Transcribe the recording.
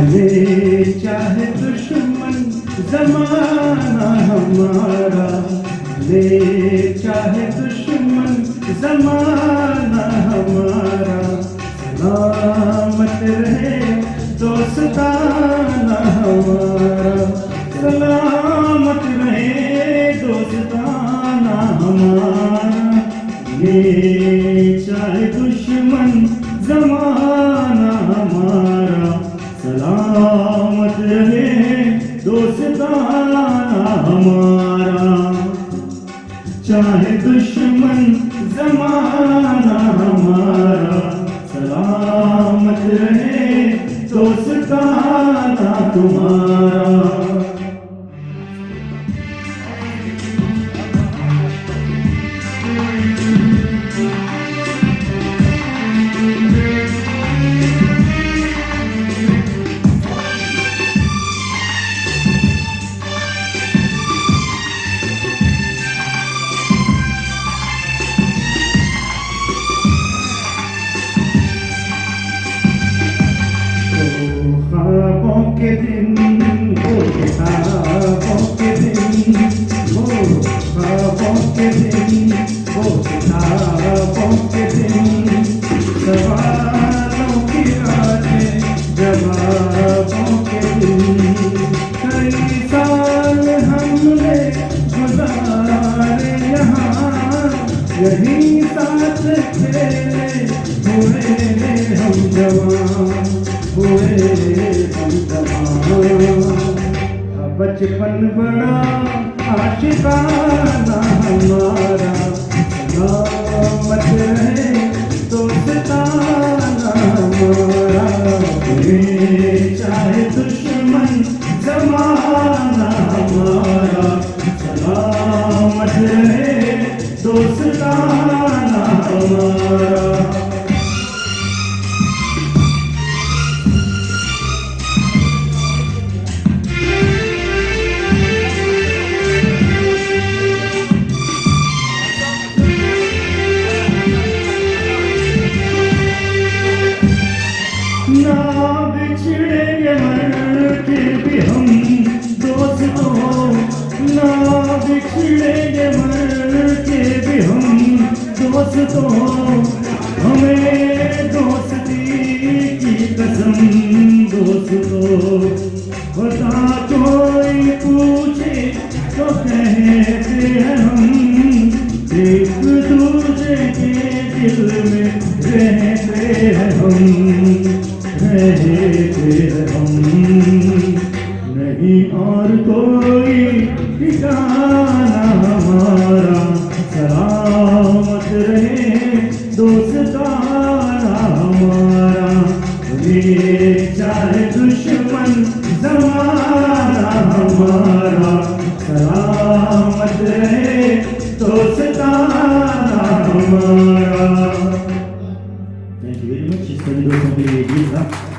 भले चाहे दुश्मन जमाना हमारा, भले चाहे दुश्मन जमाना हमारा, सलामत रहे दोस्ताना हमारा, सलामत रहे दोस्ताना हमारा। ये चाहे दुश्मन जमाना हमारा, सलामत रहे दोस्ताना हमारा। चाहे दुश्मन जमाना हमारा, सलामत रहे दोस्ताना तुम्हारा। ख्वाबों के दिन वो किताबों के दिन, वो ख्वाबों के दिन वो किताबों के दिन, सवालों की रातें जवाबों के दिन। कई साल हमने गुजारे यहाँ, यही साथ खेले हुए हम जवान, हुए हम जवान। बचपन बड़ा आशिकाना हमारा, सलामत रहे दोस्ताना हमारा। चाहे दुश्मन जमाना हमारा, सलामत रहे दोस्ताना हमारा। ना बिछड़ेंगे मर के भी हम दोस्तों, ना बिछड़ेंगे मर के भी हम दोस्तों। हमें दोस्ती की कसम दोस्तों, बता कोई पूछे तो कहते हैं हम, एक दूसरे के दिल में रहते हैं हम, रहते हम। नहीं और कोई ठिकाना हमारा, सलामत रहे दोस्ताना हमारा। ये चाहे दुश्मन जमाना हमारा, सलामत रहे दोस्ताना हमारा। Thank you very much. It's going to go from the